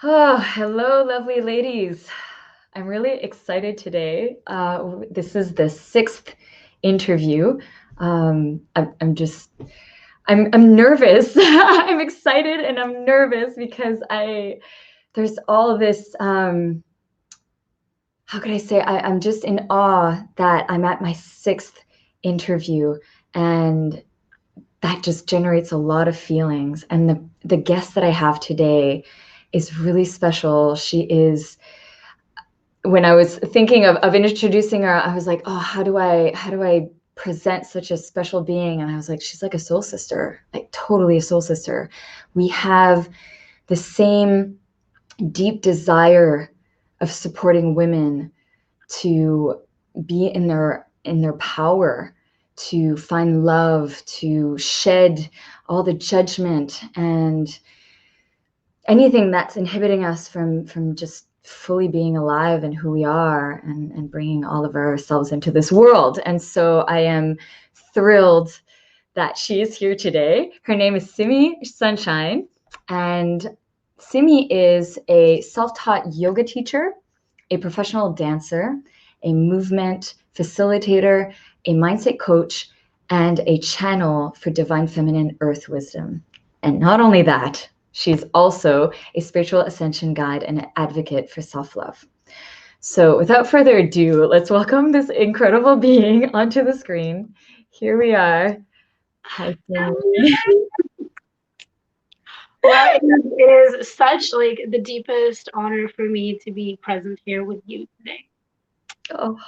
Oh, hello, lovely ladies. I'm really excited today. This is the sixth interview. I'm nervous. I'm excited and I'm nervous because there's all of this. How could I say? I'm just in awe that I'm at my sixth interview, and that just generates a lot of feelings. And the guest that I have today is really special. She is, when I was thinking of introducing her, I was like, oh, how do I present such a special being? And I was like, she's like a soul sister, like totally a soul sister. We have the same deep desire of supporting women to be in their power, to find love, to shed all the judgment and anything that's inhibiting us from just fully being alive and who we are, and bringing all of ourselves into this world. And so I am thrilled that she is here today. Her name is Simmi Sunshine, and Simmi is a self-taught yoga teacher, a professional dancer, a movement facilitator, a mindset coach, and a channel for divine feminine earth wisdom. And not only that, she's also a spiritual ascension guide and an advocate for self-love. So without further ado, let's welcome this incredible being onto the screen. Here we are. Hi, Simmi. Well, it is such like the deepest honor for me to be present here with you today. Oh,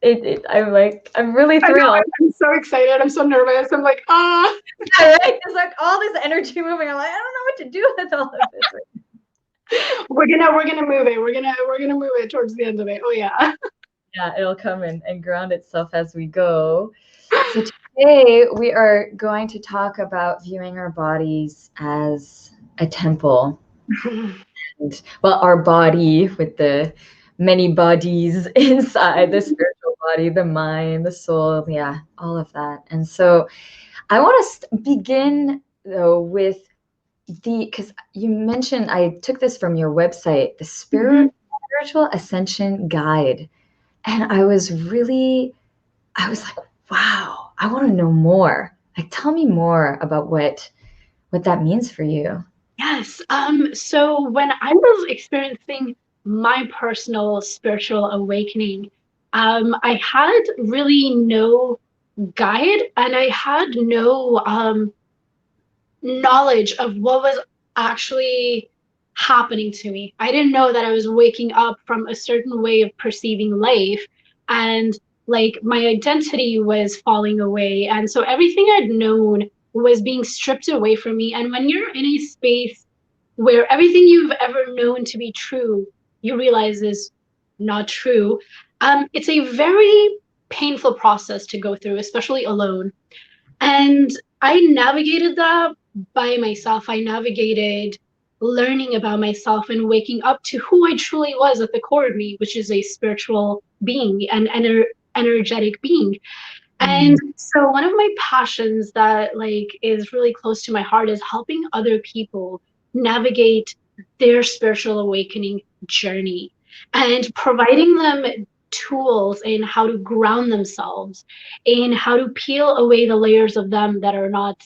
I'm really I know, thrilled. I'm so excited. I'm so nervous. I'm like, ah. Yeah, right? There's like all this energy moving. I'm like, I don't know what to do with all of this. We're gonna move it. We're gonna move it towards the end of it. Oh yeah. Yeah, it'll come and ground itself as we go. So today we are going to talk about viewing our bodies as a temple. And, well, our body with the many bodies inside, the spiritual body, the mind, the soul, yeah, all of that. And so I want to begin though with because you mentioned, I took this from your website, the spiritual ascension guide. And I was like, wow, I want to know more. Like, tell me more about what that means for you. Yes. So when I was experiencing my personal spiritual awakening, I had really no guide and I had no knowledge of what was actually happening to me. I didn't know that I was waking up from a certain way of perceiving life, and like my identity was falling away. And so everything I'd known was being stripped away from me. And when you're in a space where everything you've ever known to be true, you realize is not true, it's a very painful process to go through, especially alone. And I navigated that by myself. I navigated learning about myself and waking up to who I truly was at the core of me, which is a spiritual being and energetic being. And Mm. so one of my passions that like is really close to my heart is helping other people navigate their spiritual awakening journey and providing them tools in how to ground themselves, in how to peel away the layers of them that are not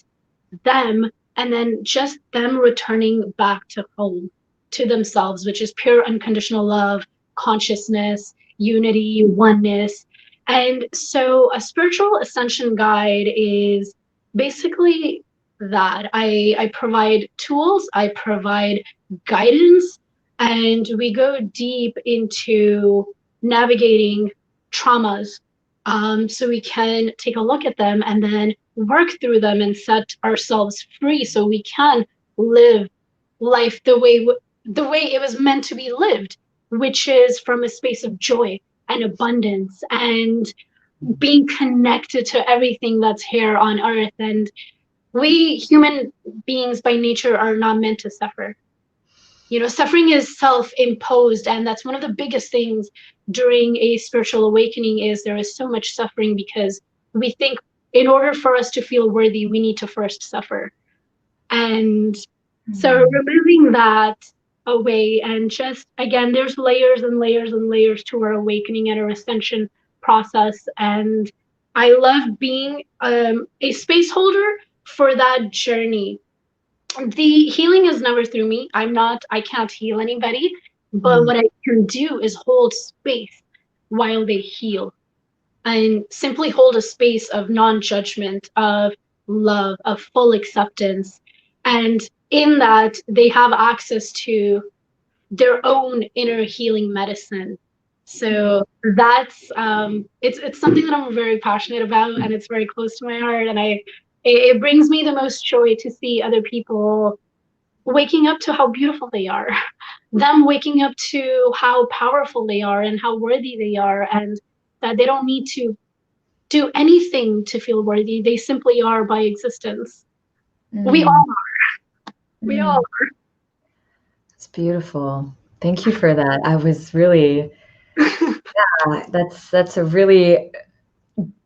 them, and then just them returning back to home, to themselves, which is pure unconditional love, consciousness, unity, oneness. And so a spiritual ascension guide is basically that. I provide tools, I provide guidance, and we go deep into navigating traumas, so we can take a look at them and then work through them and set ourselves free so we can live life the way it was meant to be lived, which is from a space of joy and abundance and being connected to everything that's here on earth. And we human beings by nature are not meant to suffer. You know, suffering is self-imposed, and that's one of the biggest things during a spiritual awakening is there is so much suffering because we think in order for us to feel worthy, we need to first suffer. And so Mm. removing that away. And just again, there's layers and layers and layers to our awakening and our ascension process. And I love being a space holder for that journey. The healing is never through me. I can't heal anybody, but Mm, what I can do is hold space while they heal, and simply hold a space of non-judgment, of love, of full acceptance. And in that, they have access to their own inner healing medicine. So that's it's something that I'm very passionate about, and it's very close to my heart. And it brings me the most joy to see other people waking up to how beautiful they are, them waking up to how powerful they are and how worthy they are, and that they don't need to do anything to feel worthy. They simply are by existence. We mm, all we all mm. It's beautiful. Thank you for that. I was really, that's a really,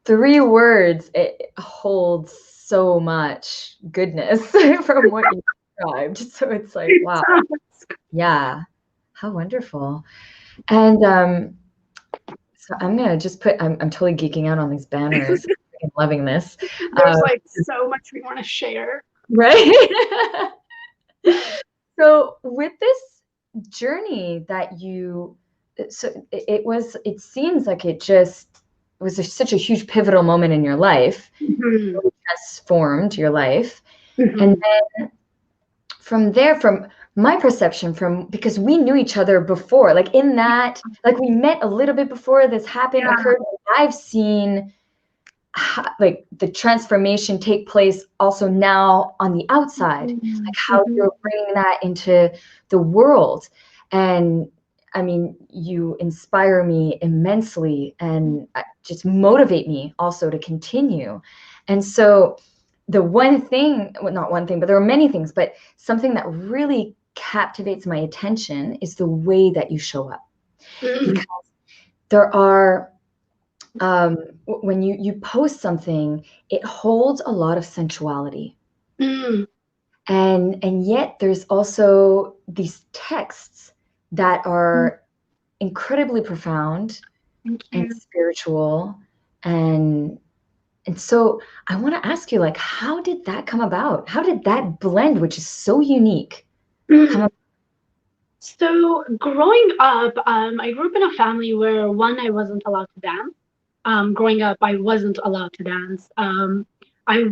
3 words. It holds so much goodness from what you described. So it's like, wow, yeah, how wonderful. And so I'm gonna just put. I'm totally geeking out on these banners. I'm loving this. There's Um, like so much we want to share. right. So with this journey that you, so it seems like it just was such a huge pivotal moment in your life, Mhm. really transformed your life. And Mhm. then from there, from my perception, from because we knew each other before, like in that, like we met a little bit before this happened, Yeah. occurred. I've seen like the transformation take place also now on the outside, like Mhm. how Mhm. you're bringing that into the world. And I mean, you inspire me immensely and just motivate me also to continue. And so the one thing, well, not one thing, but there are many things, but something that really captivates my attention is the way that you show up, Mhm. because there are when you post something, it holds a lot of sensuality, Mhm. and yet there's also these texts that are incredibly profound Thank and you. spiritual, and so I want to ask you, like, how did that come about? How did that blend, which is so unique, come Mhm. about? So growing up, I grew up in a family where one, I wasn't allowed to dance. Growing up, I wasn't allowed to dance. I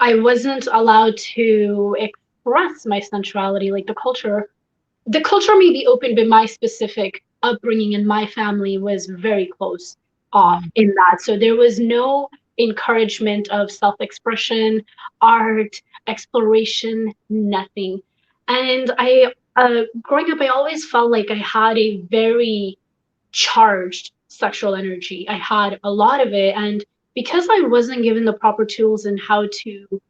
I wasn't allowed to express my sensuality. Like the culture may be open, but my specific upbringing in my family was very close off Mm, in that. So there was no encouragement of self-expression, art, exploration, nothing. And growing up, I always felt like I had a very charged sexual energy. I had a lot of it. And because I wasn't given the proper tools and how to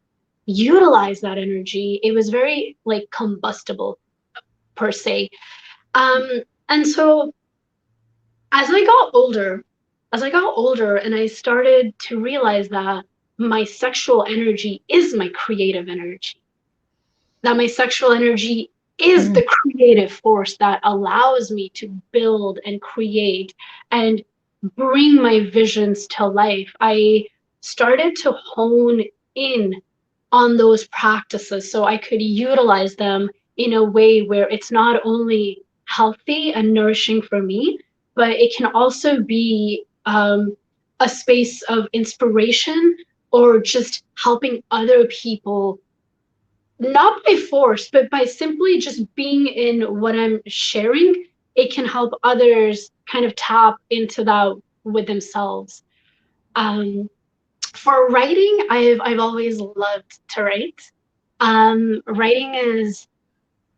utilize that energy, it was very like combustible per se. Um, and so as I got older, as I got older and I started to realize that my sexual energy is my creative energy, that my sexual energy is mm, the creative force that allows me to build and create and bring my visions to life. I started to hone in on those practices so I could utilize them in a way where it's not only healthy and nourishing for me, but it can also be a space of inspiration or just helping other people, not by force, but by simply just being in what I'm sharing. It can help others kind of tap into that with themselves. Um, for writing, I've always loved to write. Writing is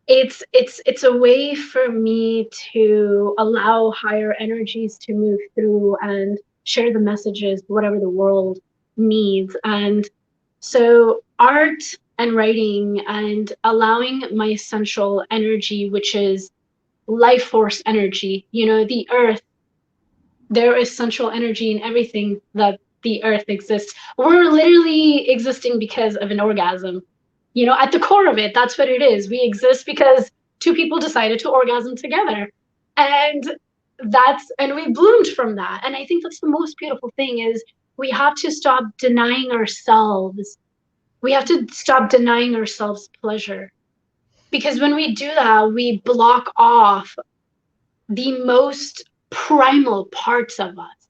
it's a way for me to allow higher energies to move through and share the messages, whatever the world needs. And so art and writing and allowing my essential energy, which is life force energy, the earth, there is essential energy in everything that the earth exists. We're literally existing because of an orgasm. At the core of it, that's what it is. We exist because two people decided to orgasm together. And and we bloomed from that. And I think that's the most beautiful thing is we have to stop denying ourselves. We have to stop denying ourselves pleasure. Because when we do that, we block off the most primal parts of us.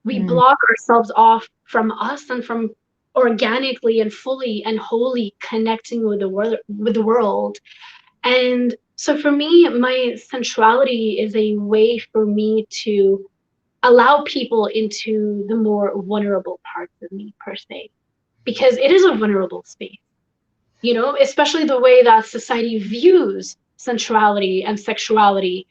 We Mm. block ourselves off from us and from organically and fully and wholly connecting with the world. And so for me, my sensuality is a way for me to allow people into the more vulnerable parts of me per se, because it is a vulnerable space, you know, especially the way that society views sensuality and sexuality.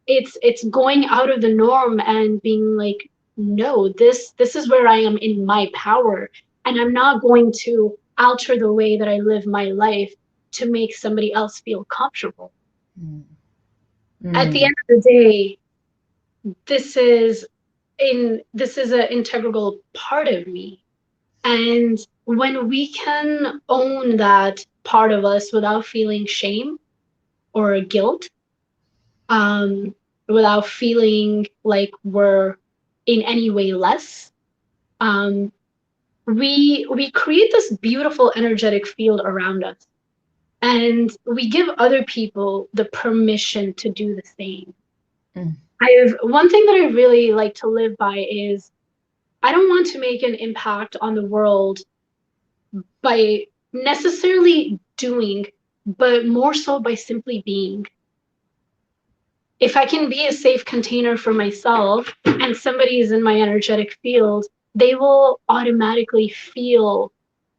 It's going out of the norm and being like, no, this is where I am in my power, and I'm not going to alter the way that I live my life to make somebody else feel comfortable. Mm. At the Mm. end of the day, this is this is an integral part of me. And when we can own that part of us without feeling shame or guilt, um, without feeling like we're in any way less, um, we create this beautiful energetic field around us, and we give other people the permission to do the same. Mm. I've one thing that I really like to live by is I don't want to make an impact on the world by necessarily doing, but more so by simply being. If I can be a safe container for myself and somebody is in my energetic field, they will automatically feel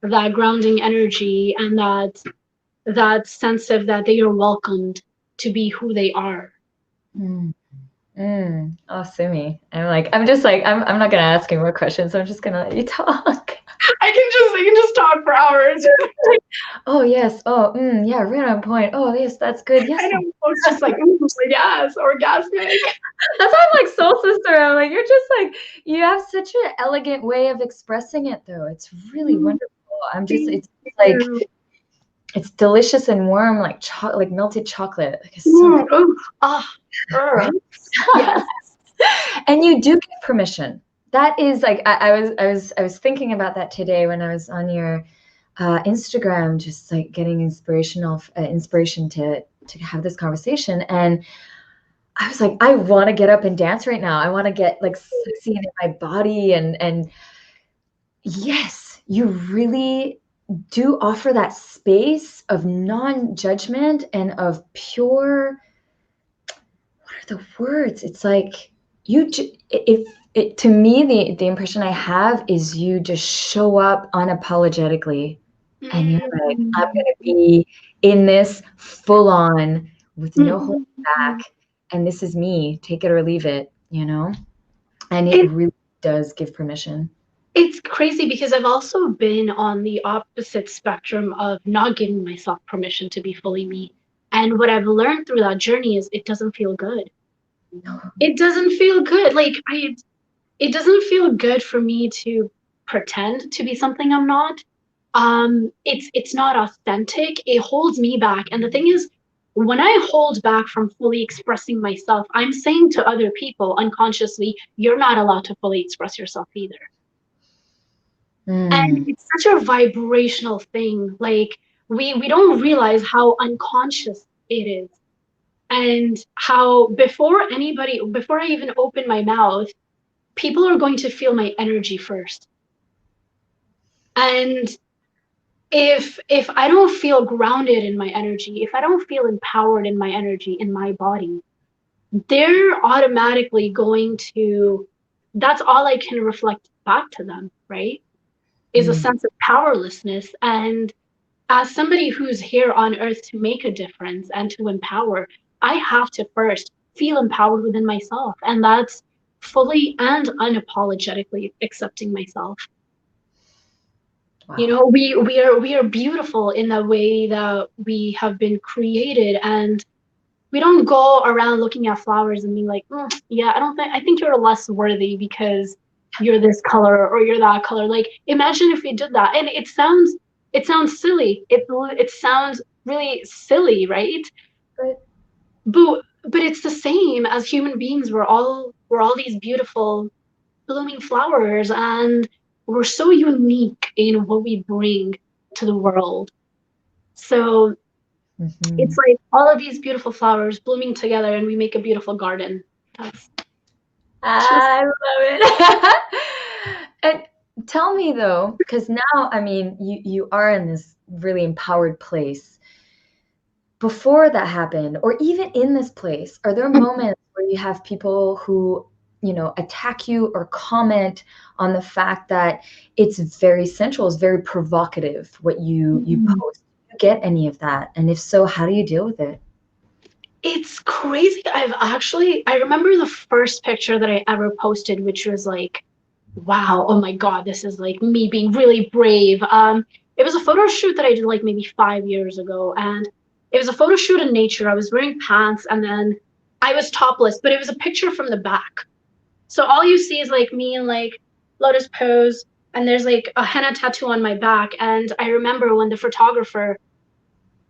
that grounding energy and that sense of that they are welcomed to be who they are. Mm. Mm. Oh, Simi. I'm not gonna ask you more questions. I'm just gonna let you talk. I can just talk for hours. Oh yes. Oh, yeah, right on point. Oh yes, that's good. Yes. I know folks just like, oh, yes, orgasmic. That's why I'm like soul sister. I'm like, you're just like you have such an elegant way of expressing it though. It's really wonderful. Thank It's like you. it's delicious and warm like like melted chocolate. Like it's so Mm, oh, ah, right. yes. And you do get permission. That is like I was thinking about that today when I was on your Instagram, just like getting inspiration to have this conversation. And I was like, I want to get up and dance right now. I want to get like sexy in my body, and yes, you really do offer that space of non-judgment and of pure, what are the words? It's like if it, to me, the impression I have is you just show up unapologetically, and you're like, I'm Mm, gonna be in this full on with no holding back, mm. and this is me, take it or leave it, you know? And it It, really does give permission. it's crazy because I've also been on the opposite spectrum of not giving myself permission to be fully me. And what I've learned through that journey is it doesn't feel good. It doesn't feel good. It doesn't feel good for me to pretend to be something I'm not. It's not authentic. It holds me back. And the thing is, when I hold back from fully expressing myself, I'm saying to other people unconsciously, you're not allowed to fully express yourself either. And Mm, it's such a vibrational thing. Like we don't realize how unconscious it is. And how before I even open my mouth, people are going to feel my energy first. And if I don't feel grounded in my energy, if I don't feel empowered in my energy, in my body, they're automatically going to, that's all I can reflect back to them, right? Is a mm. sense of powerlessness. And as somebody who's here on earth to make a difference and to empower, I have to first feel empowered within myself. And that's fully and unapologetically accepting myself. You Wow. know, we are beautiful in the way that we have been created, and we don't go around looking at flowers and being like, yeah, I think you're less worthy because you're this color or you're that color. Like, imagine if we did that. And it sounds silly. It sounds really silly, right? but it's the same as human beings. We're all these beautiful blooming flowers, and we're so unique in what we bring to the world. So it's Mhm. like all of these beautiful flowers blooming together, and we make a beautiful garden. That's just I love it. And tell me though, because now, I mean, you are in this really empowered place. Before that happened, or even in this place, are there moments where you have people who, attack you or comment on the fact that it's very sensual, it's very provocative what you post? Do you get any of that? And if so, how do you deal with it? it's crazy. I remember the first picture that I ever posted, which was like, wow, oh my God, this is like me being really brave. It was a photo shoot that I did like maybe 5 years ago, and it was a photo shoot in nature. I was wearing pants, and then I was topless, but it was a picture from the back. So all you see is like me in like lotus pose, and there's like a henna tattoo on my back. And I remember when the photographer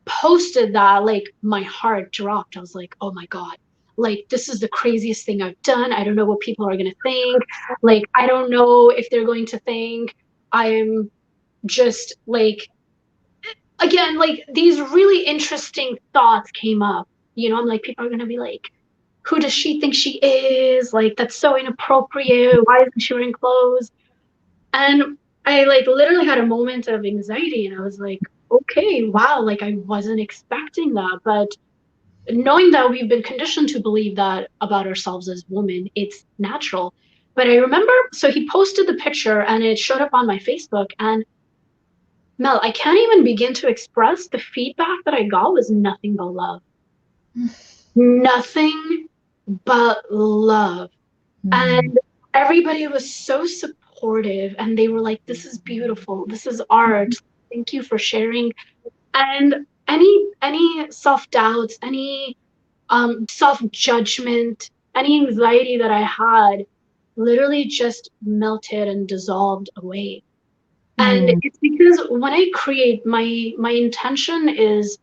posted that, like my heart dropped. I was like, oh my God, like this is the craziest thing I've done. I don't know what people are gonna think. Like, I don't know if they're going to think I'm just like, again, like these really interesting thoughts came up. I'm like, people are gonna be like, who does she think she is? Like, that's so inappropriate. Why isn't she wearing clothes? And I like literally had a moment of anxiety, and I was like, okay, wow, like I wasn't expecting that. But knowing that we've been conditioned to believe that about ourselves as women, it's natural. But I remember, so he posted the picture and it showed up on my Facebook. And Mel, I can't even begin to express the feedback that I got was nothing but love. Nothing but love. Mm, And everybody was so supportive, and they were like, this is beautiful. This is art. Thank you for sharing. And any self-doubts, any self-judgment, any anxiety that I had literally just melted and dissolved away. And mm, it's because when I create, my intention is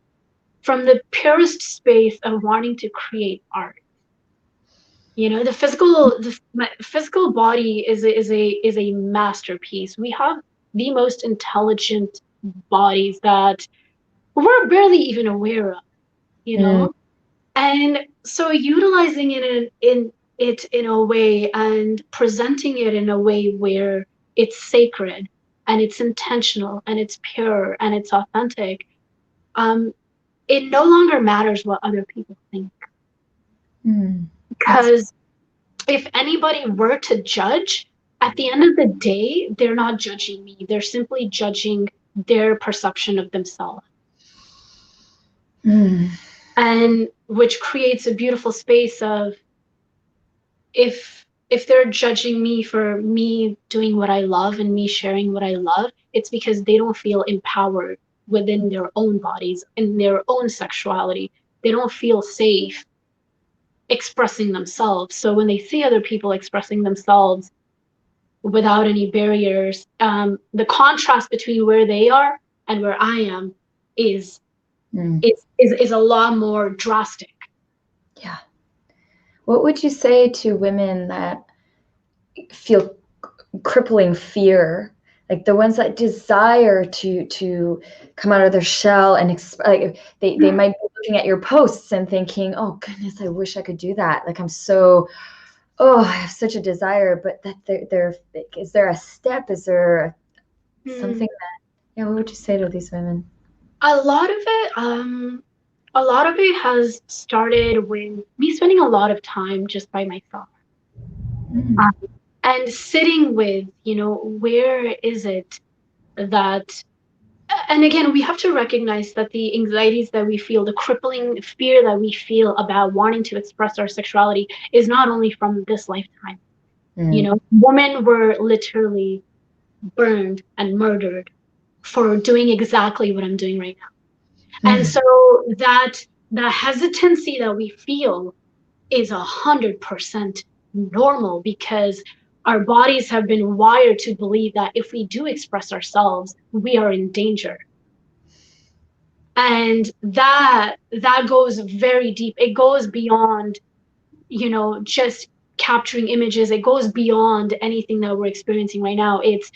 from the purest space of wanting to create art. The physical body is a masterpiece. We have the most intelligent bodies that we're barely even aware of, you mm, know? And so utilizing it in a way and presenting it in a way where it's sacred and it's intentional and it's pure and it's authentic, um, it no longer matters what other people think. mm. That's Because if anybody were to judge, at the end of the day, they're not judging me. They're simply judging their perception of themselves. mm, And which creates a beautiful space of, if they're judging me for me doing what I love and me sharing what I love, it's because they don't feel empowered within their own bodies, in their own sexuality. They don't feel safe expressing themselves. So when they see other people expressing themselves without any barriers, the contrast between where they are and where I am is mm. is a lot more drastic. Yeah. What would you say to women that feel crippling fear, like the ones that desire to come out of their shell and like they might be looking at your posts and thinking, oh goodness, I wish I could do that, like I'm so, oh, I have such a desire, but that there is there a step, is there Hmm. something that, yeah, what would you say to these women? A lot of it, a lot of it has started with me spending a lot of time just by myself, Mm, um, and sitting with, where is it that, and again, we have to recognize that the anxieties that we feel, the crippling fear that we feel about wanting to express our sexuality is not only from this lifetime. mm, Women were literally burned and murdered for doing exactly what I'm doing right now. And mm. so that the hesitancy that we feel is 100% normal, because our bodies have been wired to believe that if we do express ourselves, we are in danger. And that goes very deep. It goes beyond, just capturing images. It goes beyond anything that we're experiencing right now. It's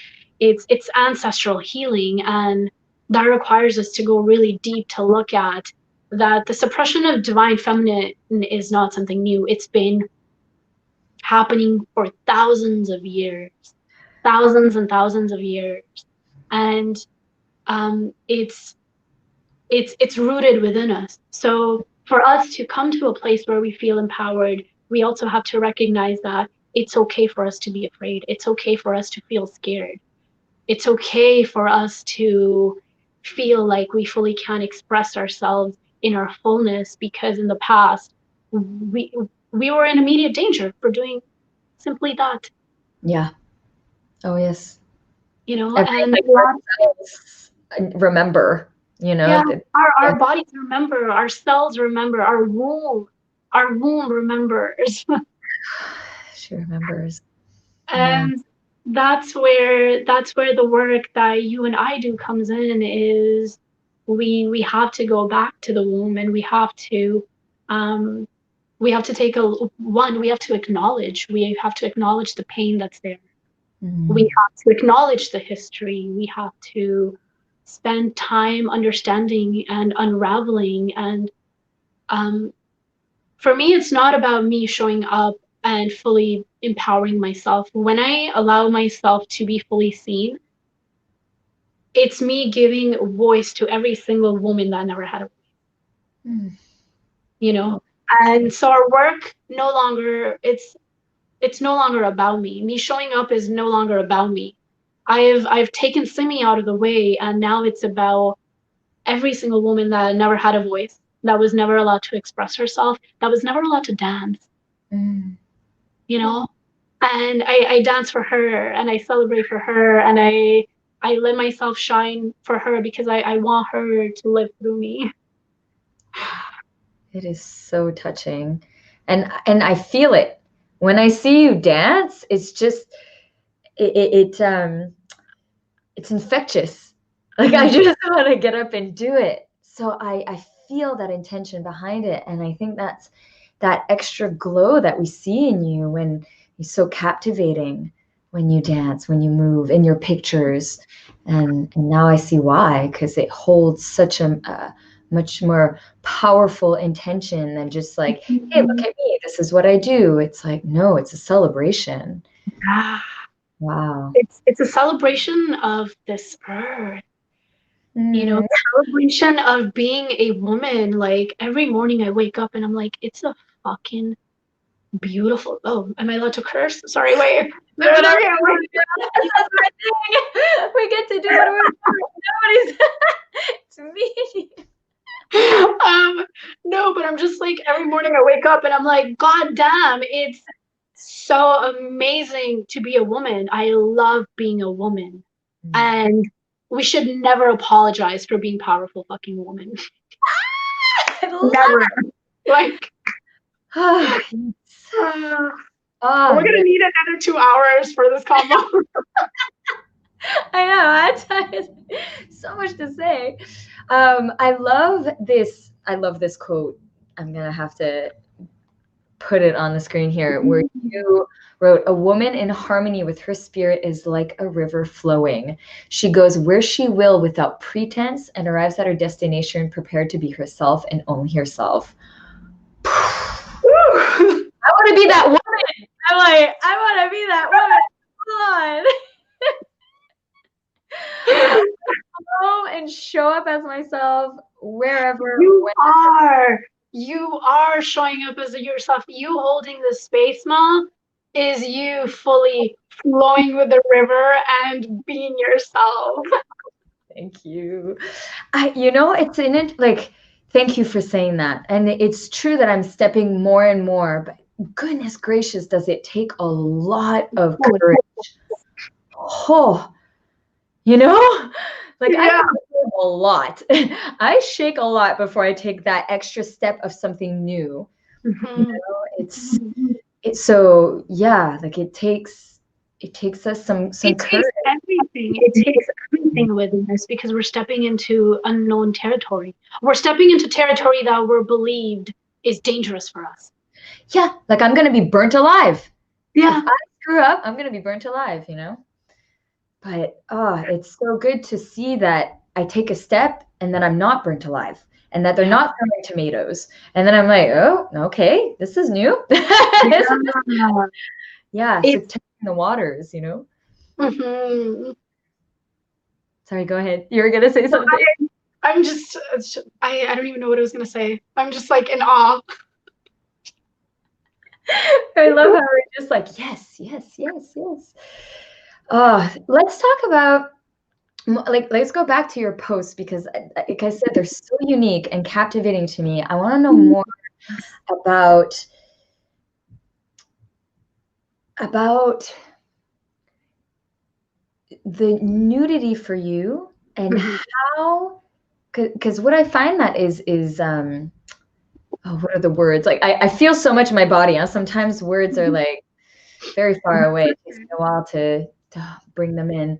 ancestral healing, and that requires us to go really deep to look at that the suppression of divine feminine is not something new. It's been happening for thousands of years, thousands and thousands of years. And it's rooted within us. So for us to come to a place where we feel empowered, we also have to recognize that it's okay for us to be afraid. It's okay for us to feel scared. It's okay for us to feel like we fully can't express ourselves in our fullness, because in the past we we were in immediate danger for doing simply that. Yeah. Oh, yes. And Every like our cells remember, yeah, that. Yeah, our bodies remember, our cells remember, our womb remembers. she remembers. Yeah. And that's where the work that you and I do comes in, is we have to go back to the womb, and um take we have to acknowledge the pain that's there. We Mm. have to acknowledge the history. We have to spend time understanding and unraveling. And um for me, it's not about me showing up and fully empowering myself. When I allow myself to be fully seen, it's me giving voice to every single woman that never had a voice, Mm. you know? And so our work no longer, it's no longer about me. Me showing up is no longer about me. I've taken Simi out of the way, and now it's about every single woman that never had a voice, that was never allowed to express herself, that was never allowed to dance, Mm. you know? And I dance for her, and I celebrate for her, and I let myself shine for her, because I want her to live through me. It is so touching. And I feel it. When I see you dance, it's just it's infectious. Like I Mm. just want to get up and do it. So I feel that intention behind it. And I think that's that extra glow that we see in you when you're so captivating when you dance, when you move in your pictures. And now I see why, because it holds such a much more powerful intention than just like, hey, look Mhm. at me, this is what I do. It's like, no, it's a celebration. Ah, Wow. it's a celebration of this earth, Mm. celebration of being a woman. Like every morning I wake up and I'm like, it's a fucking beautiful. Oh, am I allowed to curse? Sorry, wait. No, That's okay, that's our thing. We get to do whatever we want. Nobody's it's me. no, but I'm just like, every morning I wake up and I'm like, God damn, it's so amazing to be a woman. I love being a woman. And we should never apologize for being powerful fucking women. I love Never. Like, it. uh, Oh, we're gonna yeah. need another 2 hours for this combo. I know. So much to say. I love this quote. I'm gonna have to put it on the screen here, where you wrote, "A woman in harmony with her spirit is like a river flowing. She goes where she will without pretense and arrives at her destination prepared to be herself and only herself." I want to be that woman. I want to be that woman. Come on. I go and show up as myself wherever, You when. are. You are showing up as yourself. You holding the space, Mom, is you fully flowing with the river and being yourself. Thank you. It's in it, like, thank you for saying that. And it's true that I'm stepping more and more, but goodness gracious, does it take a lot of courage. Oh, you know, like I Yeah. can move a lot. I shake a lot before I take that extra step of something new. You Mhm. know, it's so yeah, like it takes us some It courage. takes everything. It takes everything. anything within this because we're stepping into unknown territory. We're stepping into territory that we're believed is dangerous for us. Yeah, like I'm gonna be burnt alive. If Yeah. I screw up, I'm gonna be burnt alive, you know? But it's so good to see that I take a step and then I'm not burnt alive and that they're Yeah. not throwing tomatoes. And then I'm like, oh, okay, this is new. Yeah, so It's testing the waters, you know? mhm. Sorry, go ahead. You were gonna say something. I'm just I don't even know what I was gonna say. I'm just like in awe. I love how we're just like, yes, yes, yes, yes. Let's talk about like let's go back to your posts because like I said, they're so unique and captivating to me. I want to know more about about the nudity for you and Mhm. how, because what I find that is oh, what are the words? Like I feel so much in my body. Sometimes words are like very far away. It takes me a while to bring them in.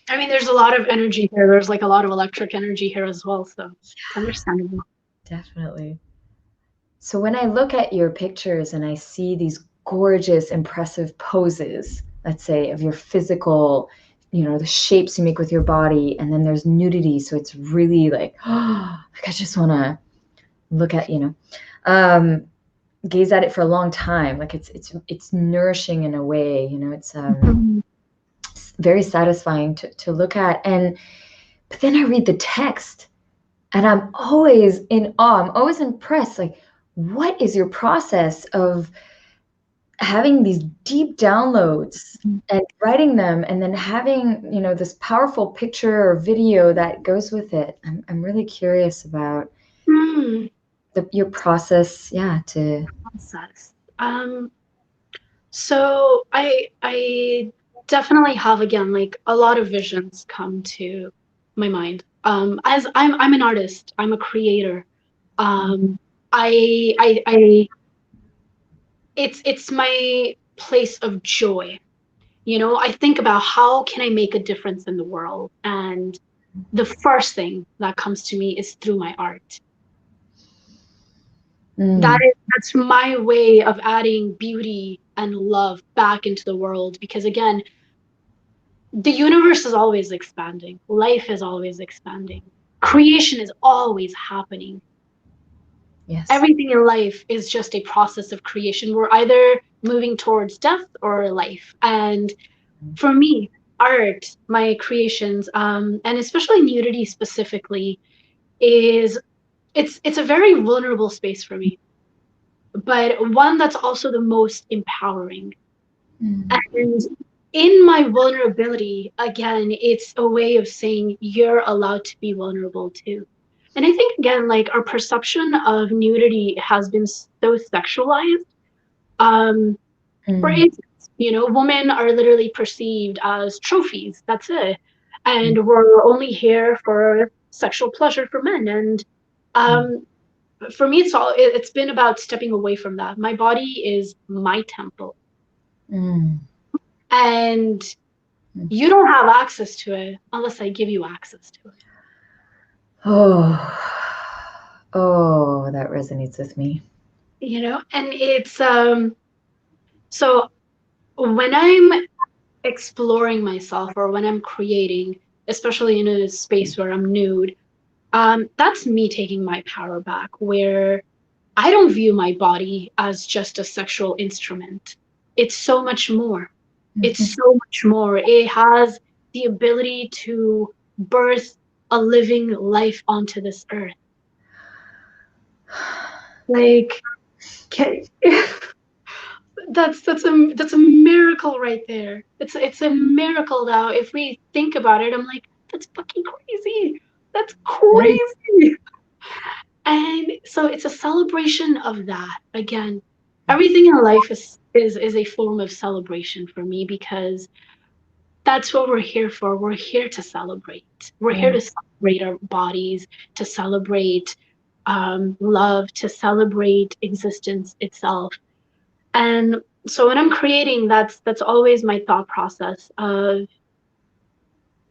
I mean, there's a lot of energy here. There's like a lot of electric energy here as well, so it's understandable. Definitely. So when I look at your pictures and I see these gorgeous, impressive poses, let's say, of your physical, the shapes you make with your body, and then there's nudity, so it's really like, like I just want to look at, um, gaze at it for a long time. Like it's nourishing in a way, Mhm. it's very satisfying to look at. But then I read the text, and I'm always in awe. I'm always impressed. Like, what is your process of having these deep downloads and writing them and then having, this powerful picture or video that goes with it? I'm really curious about Mm. your process, yeah, to Process. So I definitely have again like a lot of visions come to my mind. As I'm an artist, I'm a creator. Um, I it's my place of joy. You know, I think about how can I make a difference in the world, and the first thing that comes to me is through my art. mm, That's my way of adding beauty and love back into the world because again, the universe is always expanding. Life is always expanding. Creation is always happening. yes. Everything in life is just a process of creation. We're either moving towards death or life. And for me, art, my creations, and especially nudity specifically, is it's a very vulnerable space for me, but one that's also the most empowering. Mm, And in my vulnerability, again, it's a way of saying you're allowed to be vulnerable too. And I think, again, like our perception of nudity has been so sexualized. Um, for mm, instance, women are literally perceived as trophies. That's it. And we're only here for sexual pleasure for men. And mm, um, for me, it's been about stepping away from that. My body is my temple. mm, And mm. you don't have access to it unless I give you access to it. Oh, oh, that resonates with me. And it's so when I'm exploring myself or when I'm creating, especially in a space where I'm nude, that's me taking my power back, where I don't view my body as just a sexual instrument. It's so much more. It's Mhm. so much more. It has the ability to birth a living life onto this earth. Like, can, that's a miracle right there. It's a miracle now. If we think about it, I'm like, that's fucking crazy. That's Right. crazy. And so it's a celebration of that. Again, everything in life is a form of celebration for me because that's what we're here for. We're here to celebrate. We're here Mm, to celebrate our bodies, to celebrate love, to celebrate existence itself. And so when I'm creating, that's always my thought process of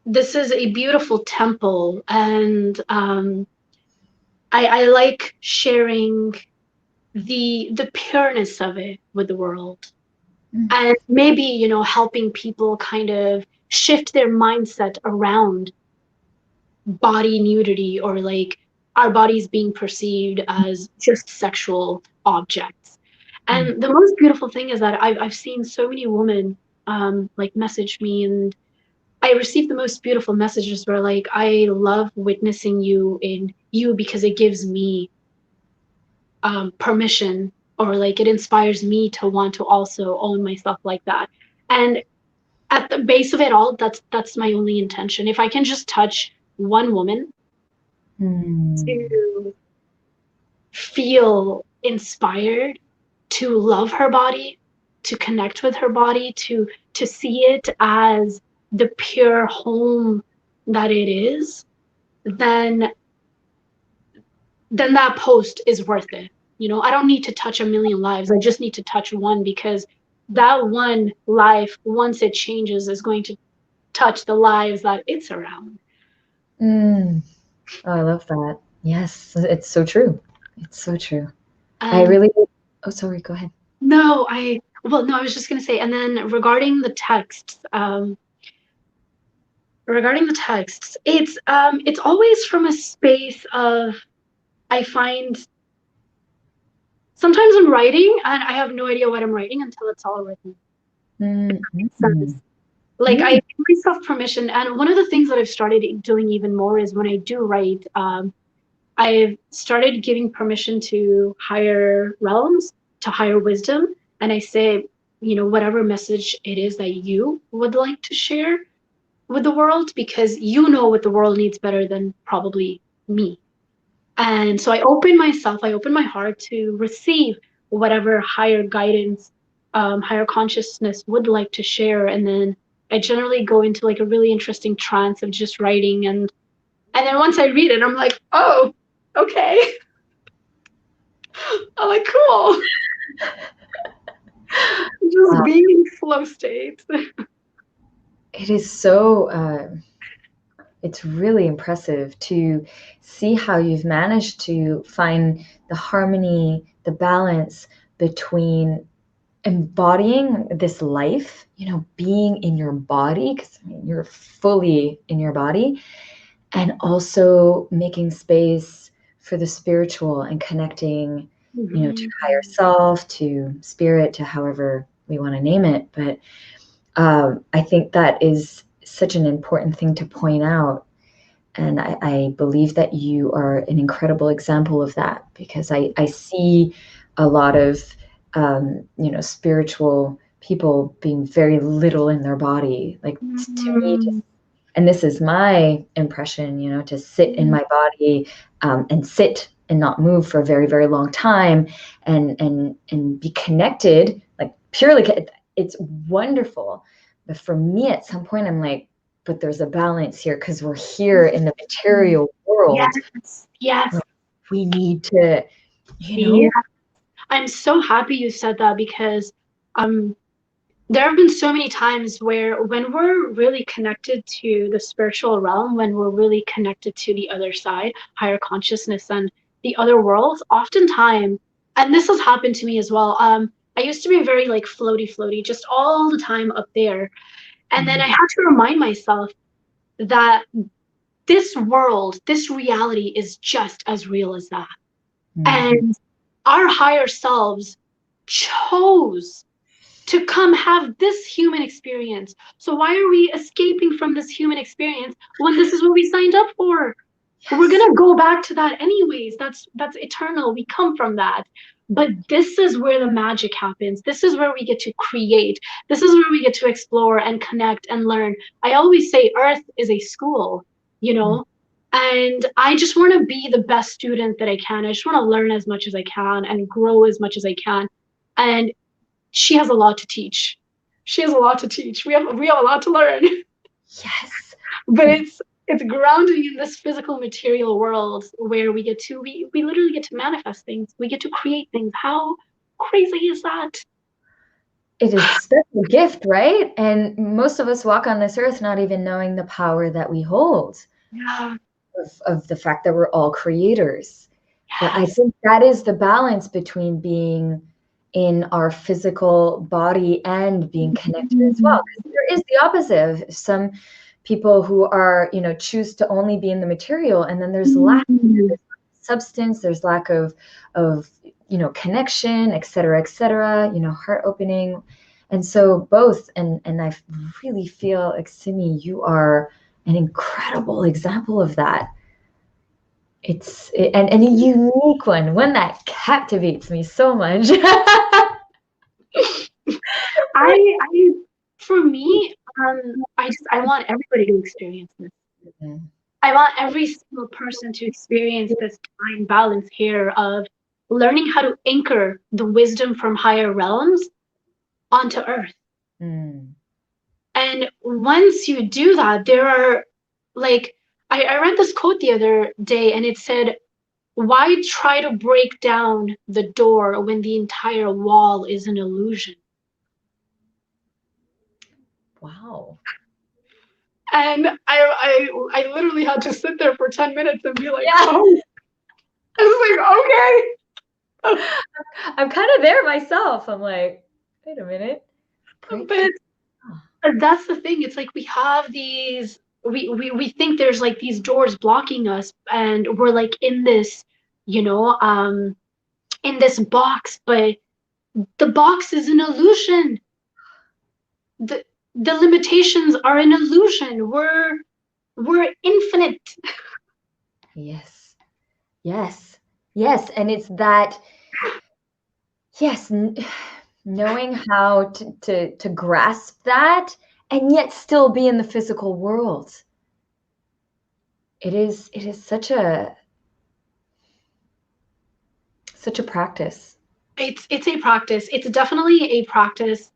this is a beautiful temple, and I like sharing the pureness of it with the world, Mm, and maybe, helping people kind of shift their mindset around body nudity, or like our bodies being perceived as just sexual objects. mm, And the most beautiful thing is that I've seen so many women like message me, and I received the most beautiful messages where like, I love witnessing you in you because it gives me permission, or like it inspires me to want to also own myself like that. And at the base of it all, that's my only intention. If I can just touch one woman mm, to feel inspired to love her body, to connect with her body, to see it as the pure home that it is, then that post is worth it. I don't need to touch a million lives. I just need to touch one, because that one life, once it changes, is going to touch the lives that it's around. mm. Oh, I love that. Yes, it's so true. It's so true. I And really oh, sorry, go ahead. no, I was just going to say, and then regarding the texts, it's always from a space of, I find, sometimes I'm writing and I have no idea what I'm writing until it's all written. Mm, mm, Sense. mm, Like, I mm, give myself permission, and one of the things that I've started doing even more is when I do write, I've started giving permission to higher realms, to higher wisdom, and I say, whatever message it is that you would like to share with the world, because you know what the world needs better than probably me. And so I open my heart to receive whatever higher guidance, higher consciousness would like to share. And then I generally go into like a really interesting trance of just writing. And then once I read it, I'm like, oh, okay. I'm like, cool. Just wow. being in flow state. It is so, it's really impressive to see how you've managed to find the harmony, the balance between embodying this life, being in your body, because I mean, you're fully in your body, and also making space for the spiritual and connecting, to higher Mhm. self, to spirit, to however we want to name it. But I think that is such an important thing to point out. And I believe that you are an incredible example of that, because I see a lot of, spiritual people being very little in their body. Like to me, Mhm. and this is my impression, to sit in my body, and sit and not move for a very, very long time, and be connected, like purely, it's wonderful. But for me, at some point, I'm like, but there's a balance here, because we're here in the material world. Yes, yes, We need to, you yeah. know, I'm so happy you said that, because um there have been so many times where, when we're really connected to the spiritual realm, when we're really connected to the other side, higher consciousness, and the other worlds, oftentimes, and this has happened to me as well. I used to be very like floaty, just all the time up there. And then mm, I had to remind myself that this world, this reality is just as real as that. mhm, And our higher selves chose to come have this human experience. So why are we escaping from this human experience when this is what we signed up for? We're yes. gonna go back to that anyways. That's eternal. We come from that. But this is where the magic happens. This is where we get to create. This is where we get to explore and connect and learn. I always say Earth is a school, you Mm, know? And I just want to be the best student that I can. I just want to learn as much as I can and grow as much as I can. And she has a lot to teach. She has a lot to teach. We have a lot to learn. yes. But it's grounded in this physical material world where we literally get to manifest things. We get to create things. How crazy is that? it is such a gift, right? And most of us walk on this earth not even knowing the power that we hold Yeah. of the fact that we're all creators. But I Yes. think that is the balance between being in our physical body and being connected as well. Because there is the opposite. Some people who are, choose to only be in the material, and then there's lack of substance, there's lack of connection, et cetera, heart opening. And so both, and I really feel like, Simmi, you are an incredible example of that. And a unique one that captivates me so much. I for me, I want everybody to experience this. Mhm. I want every single person to experience this divine balance here of learning how to anchor the wisdom from higher realms onto earth. Mm. And once you do that, there are like I read this quote the other day and it said, why try to break down the door when the entire wall is an illusion? Wow. And I literally had to sit there for 10 minutes and be like, Yeah, oh, I was like, okay. I'm kind of there myself. I'm like, wait a minute. Break But down. that's the thing. It's like we have these we think there's like these doors blocking us and we're like in this, you know, in this box, but the box is an illusion. The the limitations are an illusion. We're infinite. Yes. Yes. Yes. And it's that, yes, knowing how to grasp that and yet still be in the physical world. It is such a practice. It's a practice. It's definitely a practice.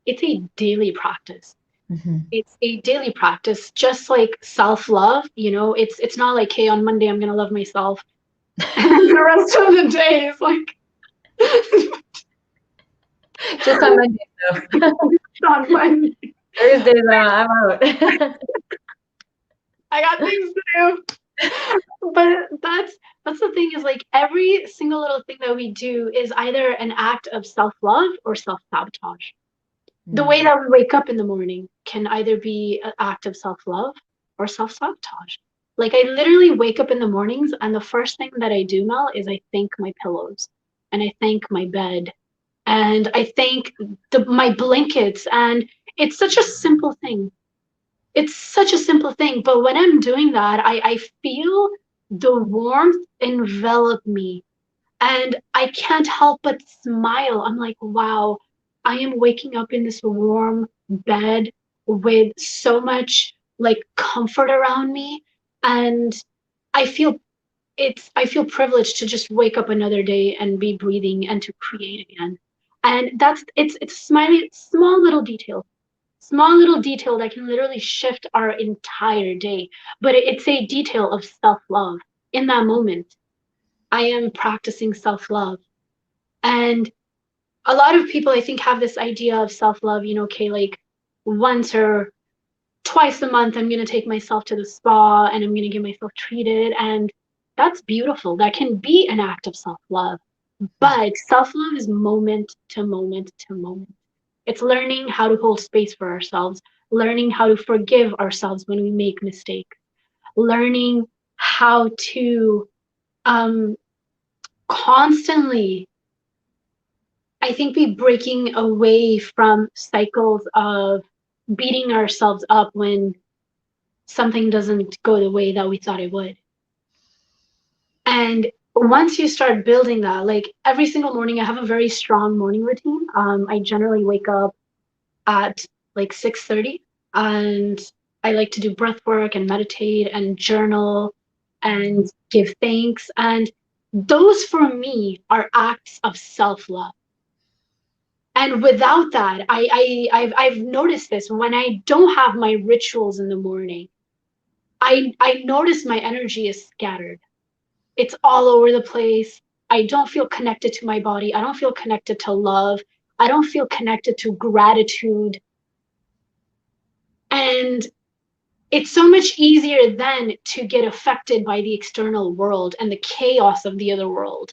It's a daily practice. Mhm. It's a daily practice, just like self-love. You know, it's not like, hey, on Monday I'm gonna love myself, and then the rest of the day is like Just on Monday, though. on Monday. Thursdays, I'm out. I got things to do. But that's the thing is like every single little thing that we do is either an act of self-love or self-sabotage. The way Mm. that we wake up in the morning can either be an act of self-love or self-sabotage. Like I literally wake up in the mornings and the first thing that I do, Mel, is I thank my pillows and I thank my bed and I thank my blankets. And it's such a simple thing. It's such a simple thing. But when I'm doing that, I feel the warmth envelop me and I can't help but smile. I'm like, wow, I am waking up in this warm bed with so much like comfort around me. And I feel I feel privileged to just wake up another day and be breathing and to create again. And it's small little detail that can literally shift our entire day. But it's a detail of self-love. In that moment, I am practicing self-love. And a lot of people, I think, have this idea of self-love, you know, okay, like once or twice a month, I'm going to take myself to the spa and I'm going to get myself treated. And that's beautiful. That can be an act of self-love. But self-love is moment to moment to moment. It's learning how to hold space for ourselves, learning how to forgive ourselves when we make mistakes, learning how to um, constantly, I think, be breaking away from cycles of beating ourselves up when something doesn't go the way that we thought it would. And once you start building that, like every single morning, I have a very strong morning routine. I generally wake up at like 6:30 and I like to do breath work and meditate and journal and give thanks. And those for me are acts of self-love. And without that, I've noticed this when I don't have my rituals in the morning. I notice my energy is scattered. It's all over the place. I don't feel connected to my body. I don't feel connected to love. I don't feel connected to gratitude. And it's so much easier then to get affected by the external world and the chaos of the other world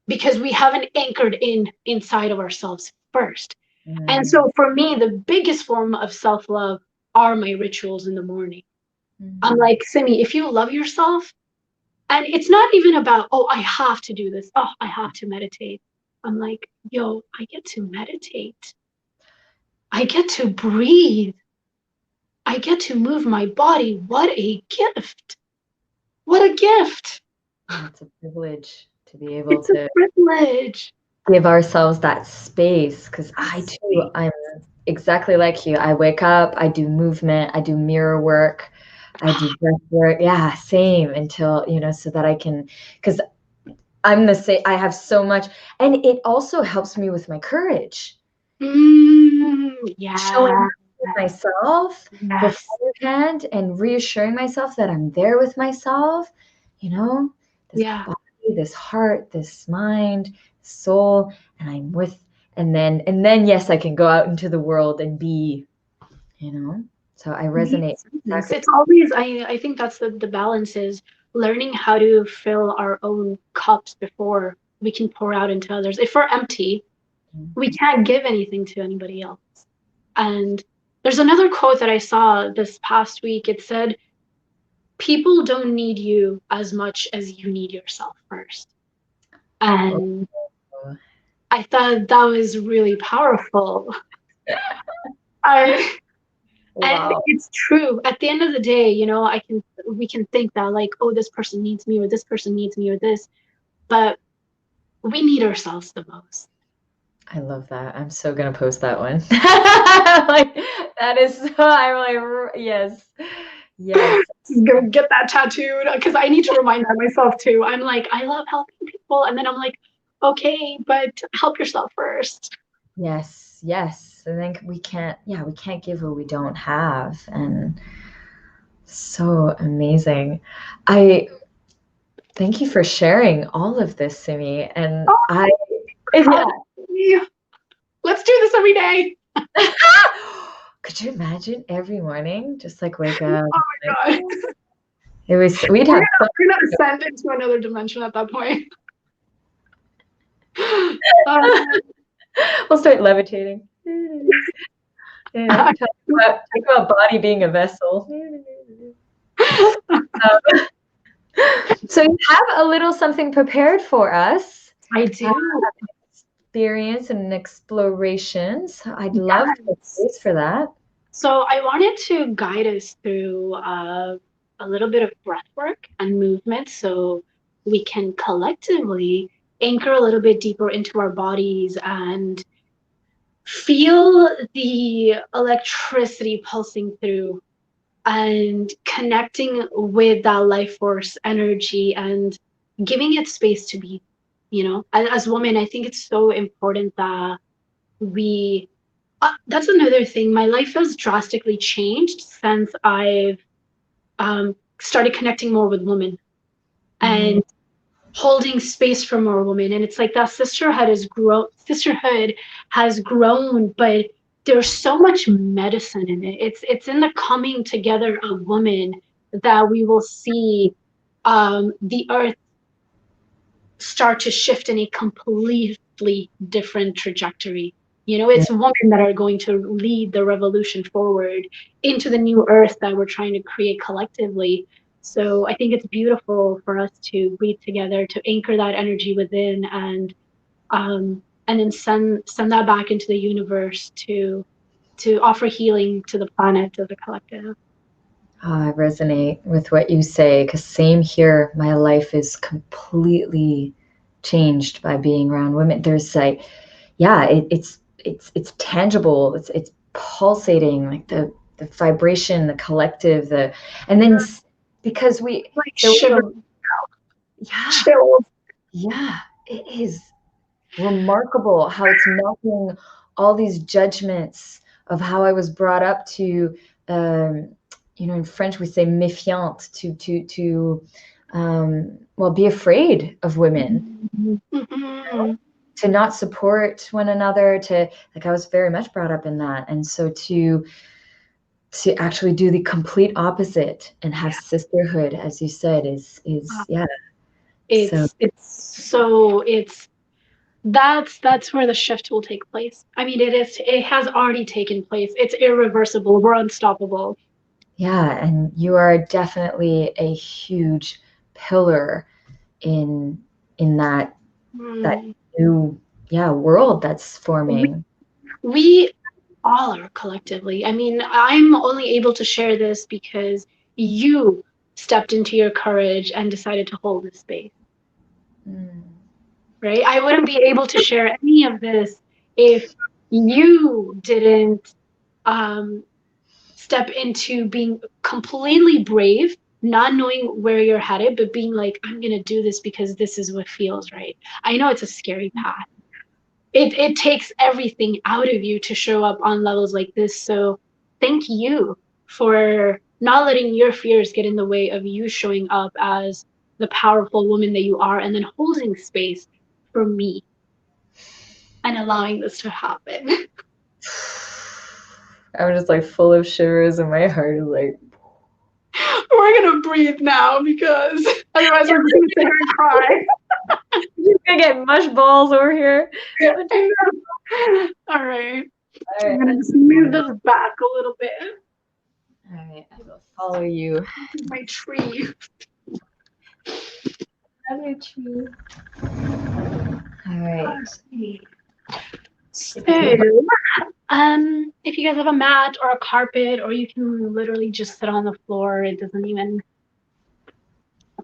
because we haven't anchored inside of ourselves first. And Mm. so for me, the biggest form of self-love are my rituals in the morning. I'm Mm. like, Simi, if you love yourself, and it's not even about, oh, I have to do this. Oh, I have to meditate. I'm like, yo, I get to meditate. I get to breathe. I get to move my body. What a gift. What a gift. Yeah, it's a privilege to be able It's a to privilege. give ourselves that space, because I too, I'm exactly like you. I wake up, I do movement, I do mirror work, I do breath work. Yeah, same, until, so that I can, because I'm the same. I have so much, and it also helps me with my courage. Showing Yeah. myself Yes. beforehand and reassuring myself that I'm there with myself, you know, this Yeah. body, this heart, this mind, soul, and I'm with, and then yes, I can go out into the world and be, you know. So I resonate exactly. It's always, I think that's the balance is learning how to fill our own cups before we can pour out into others. If we're empty, we can't give anything to anybody else. And there's another quote that I saw this past week. It said, people don't need you as much as you need yourself first. Oh, And I thought that was really powerful. I And wow. it's true. At the end of the day, we can think that like, oh, this person needs me or this person needs me or this, but we need ourselves the most. I love that. I'm so gonna post that one. Like, that is so, I'm like, yes, yes. Go get that tattooed because I need to remind that myself too. I'm like, I love helping people, and then I'm like, okay, but help yourself first. Yes, yes. I think we can't give what we don't have. And so amazing. I thank you for sharing all of this, Simi. And yeah. Oh, let's do this every day. Could you imagine every morning, just like wake up? Oh Like, my god, we'd have fun. we're gonna ascend into another dimension at that point. Um, We'll start levitating. Yeah, talk about body being a vessel. So you have a little something prepared for us. I do. Experience and exploration. So I'd love to have Yes. space for that. So I wanted to guide us through a little bit of breath work and movement so we can collectively anchor a little bit deeper into our bodies and feel the electricity pulsing through and connecting with that life force energy and giving it space to be. As women, I think it's so important that we that's another thing. My life has drastically changed since I've started connecting more with women Mm, and holding space for more women. And it's like that sisterhood has grown, but there's so much medicine in it. It's in the coming together of women that we will see the earth start to shift in a completely different trajectory. yeah. It's women that are going to lead the revolution forward into the new earth that we're trying to create collectively. So I think it's beautiful for us to breathe together, to anchor that energy within, and then send that back into the universe to offer healing to the planet as a collective. Oh, I resonate with what you say, because same here. My life is completely changed by being around women. There's like, yeah, it's tangible. It's pulsating, like the vibration, the collective, and then because Like there was shiver, yeah, chills. yeah, it is remarkable how it's melting all these judgments of how I was brought up to, um, in French we say méfiante, to well, be afraid of women. Mm-hmm. to not support one another, to, like, I was very much brought up in that. And so to actually do the complete opposite and have sisterhood, as you said, is yeah. So That's where the shift will take place. I mean, it has already taken place. It's irreversible. We're unstoppable. yeah, and you are definitely a huge pillar in that Mm. new world that's We, forming. we all are collectively. I mean, I'm only able to share this because you stepped into your courage and decided to hold this space, Mm. right? I wouldn't be able to share any of this if you didn't um, step into being completely brave, not knowing where you're headed, but being like, I'm going to do this because this is what feels right. I know it's a scary path. It takes everything out of you to show up on levels like this. So thank you for not letting your fears get in the way of you showing up as the powerful woman that you are and then holding space for me and allowing this to happen. I'm just like full of shivers and my heart is like, We're gonna breathe now because otherwise we're just gonna sit here and cry. you're gonna get mush balls over here. All right. All I'm right, gonna just move this back a little bit. all right, I will follow you. My tree. Another tree. All right. So, if you guys have a mat or a carpet, or you can literally just sit on the floor, it doesn't even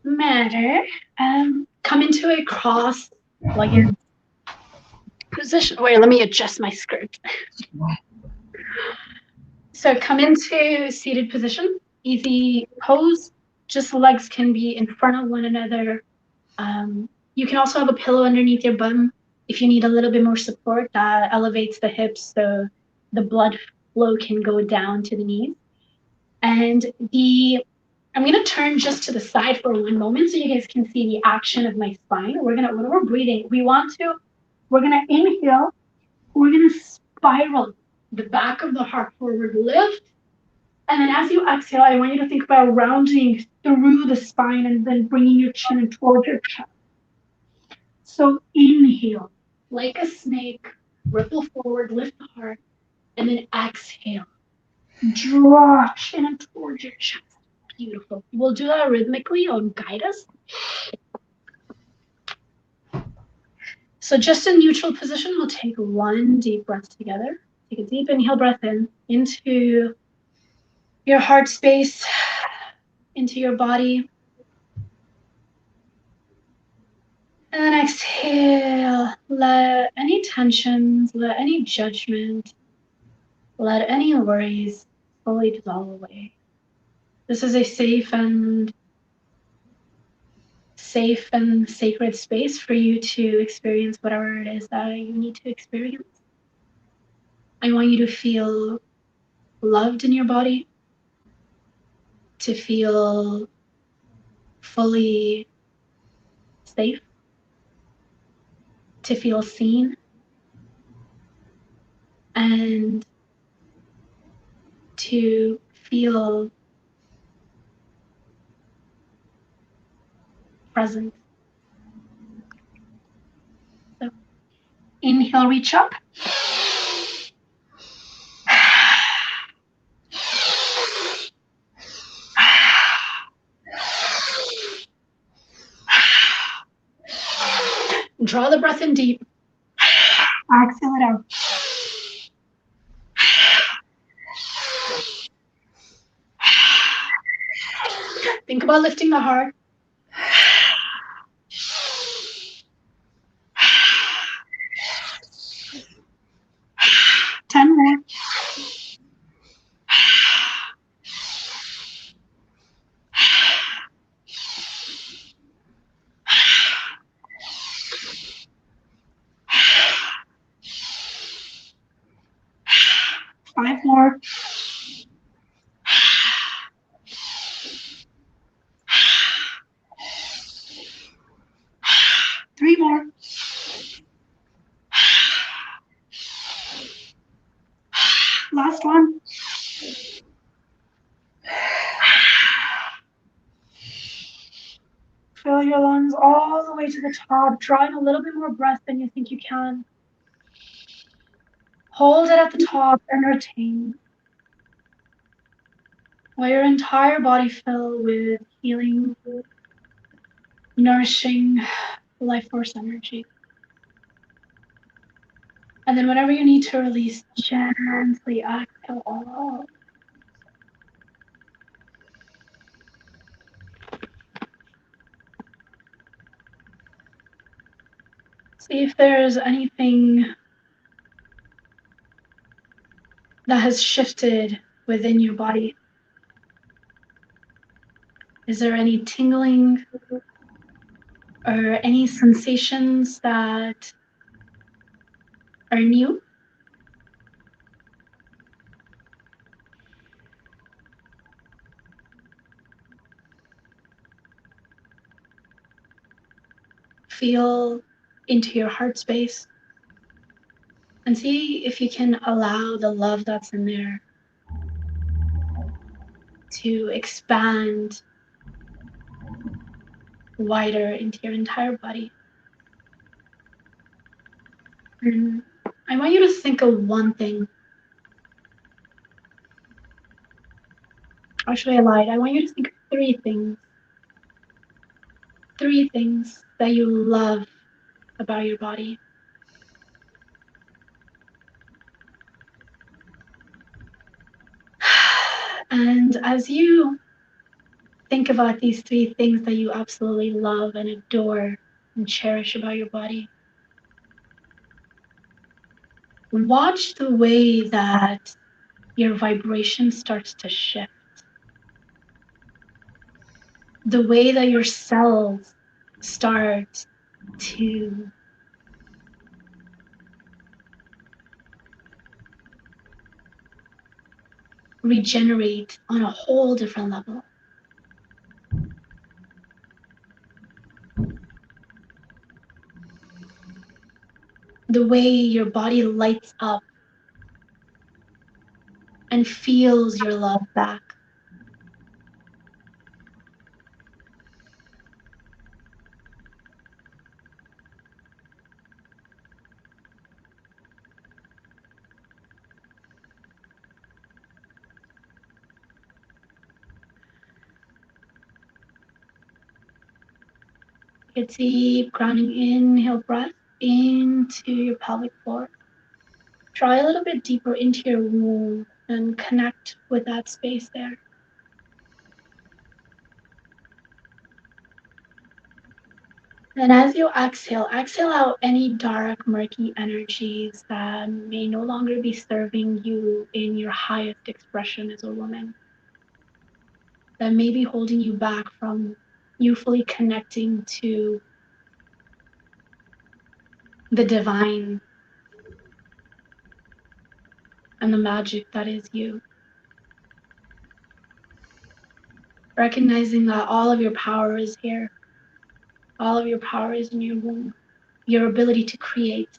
matter. Come into a cross-legged position. Wait, let me adjust my skirt. So come into seated position, easy pose. Just legs can be in front of one another. You can also have a pillow underneath your bum if you need a little bit more support. That elevates the hips so the blood flow can go down to the knees. And I'm gonna turn just to the side for one moment so you guys can see the action of my spine. When we're breathing, we're gonna inhale, we're gonna spiral the back of the heart forward, lift. And then as you exhale, I want you to think about rounding through the spine and then bringing your chin towards your chest. So inhale, like a snake, ripple forward, lift the heart, and then exhale, draw chin towards your chest. Beautiful. We'll do that rhythmically. I'll guide us. So just in neutral position, we'll take one deep breath together. Take a deep inhale breath in into your heart space, into your body. And then exhale, let any tensions, let any judgment, let any worries fully dissolve away. This is a safe and sacred space for you to experience whatever it is that you need to experience. I want you to feel loved in your body, to feel fully safe, to feel seen, and to feel present. So inhale, reach up. Draw the breath in deep. Exhale it out. Think about lifting the heart. 10 more. Five more. Three more. last one. Fill your lungs all the way to the top, drawing a little bit more breath than you think you can. Hold it at the top and retain. Let your entire body fill with healing, nourishing life force energy. And then whenever you need to release, gently exhale all. See if there's anything that has shifted within your body. Is there any tingling or any sensations that are new? Feel into your heart space and see if you can allow the love that's in there to expand wider into your entire body. And I want you to think of one thing. Actually, I lied. I want you to think of three things. Three things that you love about your body. And as you think about these three things that you absolutely love and adore and cherish about your body, watch the way that your vibration starts to shift. The way that your cells start to regenerate on a whole different level. The way your body lights up and feels your love back. A deep grounding inhale breath into your pelvic floor. Try a little bit deeper into your womb and connect with that space there. And as you exhale, exhale out any dark, murky energies that may no longer be serving you in your highest expression as a woman, that may be holding you back from you fully connecting to the divine and the magic that is you. Recognizing that all of your power is here. All of your power is in your womb. Your ability to create,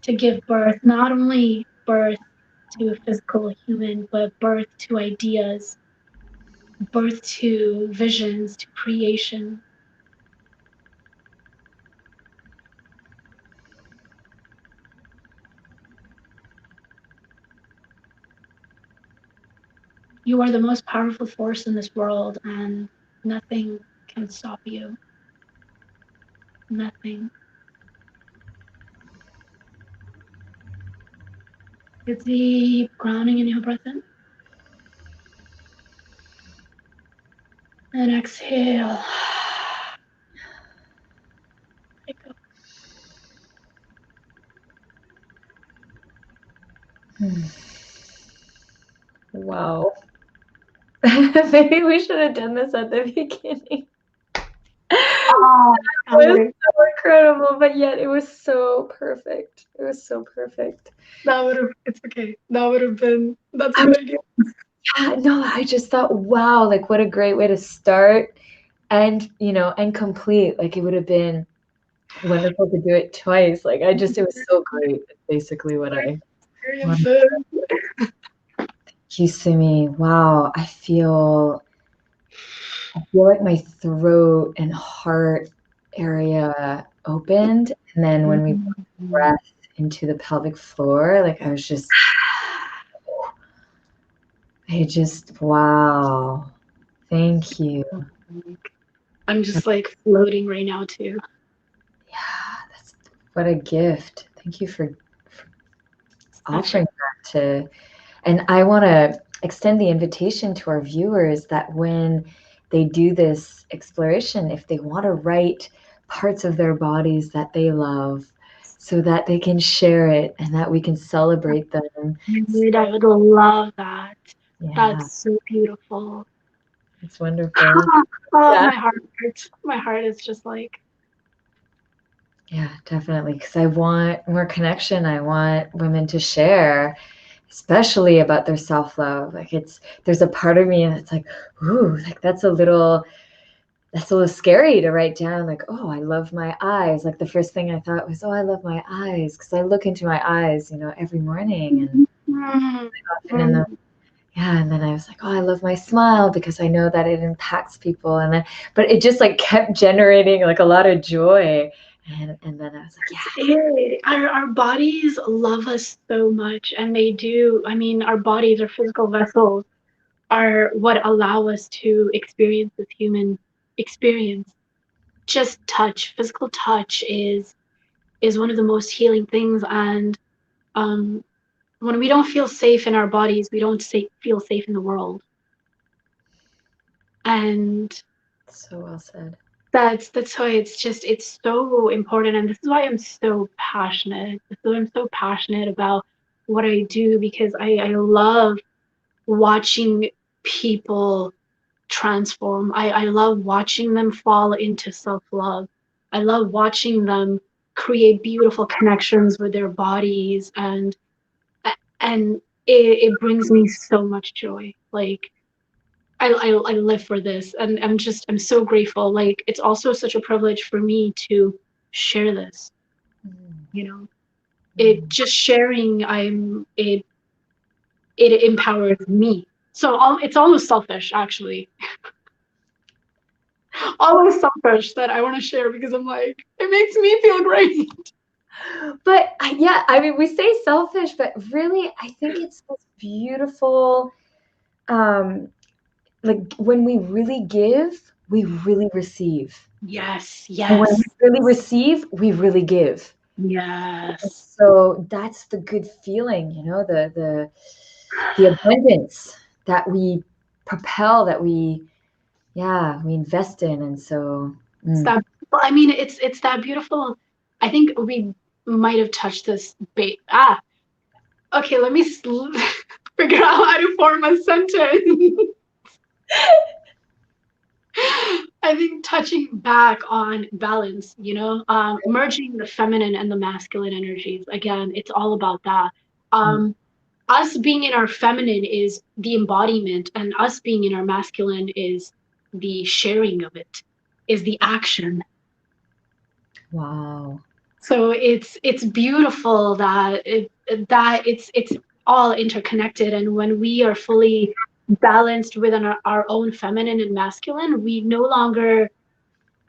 to give birth, not only birth to a physical human, but birth to ideas, birth to visions, to creation. You are the most powerful force in this world, and nothing can stop you. Nothing. Get deep grounding in your breath in. And exhale. Let go. Wow. Maybe we should have done this at the beginning. Oh, It was so incredible, but yet it was so perfect. It was so perfect. it's okay. That's a good idea. Yeah, no, I just thought, wow, like what a great way to start and, and complete. Like it would have been wonderful to do it twice. Like it was so great. That's basically what I wanted. Experiences. you, Simi. Wow, I feel like my throat and heart area opened, and then when we put Mhm. breath into the pelvic floor, like wow. Thank you. I'm just like floating right now too. Yeah, that's what a gift. Thank you for Such a offering that to, and I want to extend the invitation to our viewers that when they do this exploration, if they want to write parts of their bodies that they love, so that they can share it and that we can celebrate them. dude, I would love that. Yeah, That's so beautiful. it's wonderful. Oh, Yeah. my heart hurts. My heart is just like, Yeah, definitely. Because I want more connection. I want women to share, especially about their self-love. Like there's a part of me that's like, ooh, like that's a little scary to write down. Like, oh, I love my eyes. Like the first thing I thought was, oh, I love my eyes. Because I look into my eyes, every morning and mm, often in the, mm. yeah. And then I was like, oh, I love my smile because I know that it impacts people. But it just like kept generating like a lot of joy. And then I was like, That's it. Our bodies love us so much, and they do. I mean, our bodies, our physical vessels, are what allow us to experience this human experience. Just touch, physical touch is one of the most healing things, and um, when we don't feel safe in our bodies, we don't feel safe in the world. And so well said. that's why it's so important, and this is why I'm so passionate. This is why I'm so passionate about what I do, because I love watching people transform. I love watching them fall into self-love. I love watching them create beautiful connections with their bodies, and it brings me so much joy. Like I live for this, and I'm so grateful. Like it's also such a privilege for me to share this. Mm, You know, it mm. just sharing. It empowers me. So it's almost selfish, actually. Almost selfish that I want to share because I'm like it makes me feel great. But yeah, I mean, we say selfish, but really, I think it's this beautiful, um, like when we really give, we really receive. Yes, And when we yes, really receive, we really give. yes. So that's the good feeling, the abundance that we propel, that we invest in. And so, It's that. Well, I mean, it's that beautiful. I think we might have touched this bait. Okay. Let me figure out how to form a sentence. I think touching back on balance, merging the feminine and the masculine energies. Again, it's all about that. mm, Um, us being in our feminine is the embodiment, and us being in our masculine is the sharing of it, is the action. wow. So it's beautiful that it's all interconnected, and when we are fully balanced within our own feminine and masculine, we no longer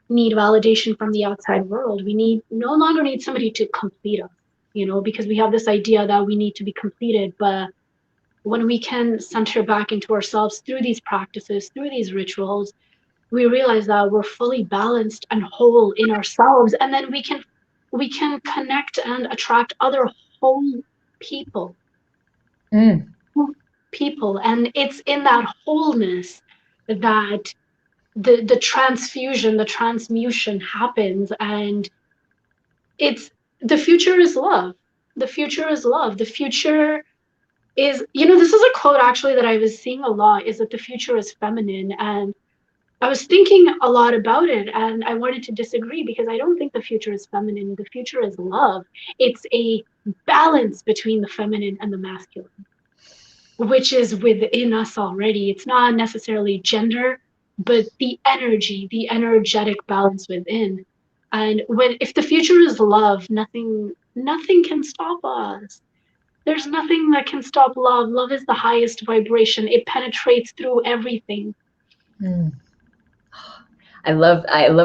need validation from the outside world. We no longer need somebody to complete us, because we have this idea that we need to be completed. But when we can center back into ourselves through these practices, through these rituals, we realize that we're fully balanced and whole in ourselves, and then we can connect and attract other whole people Mm, people and it's in that wholeness that the transfusion, the transmutation happens, and it's the future is love. The future is love. The future is, this is a quote actually that I was seeing a lot, is that the future is feminine. And I was thinking a lot about it, and I wanted to disagree because I don't think the future is feminine. The future is love. It's a balance between the feminine and the masculine, which is within us already. It's not necessarily gender, but the energy, the energetic balance within. And if the future is love, nothing can stop us. There's nothing that can stop love. Love is the highest vibration. It penetrates through everything. Mm. I love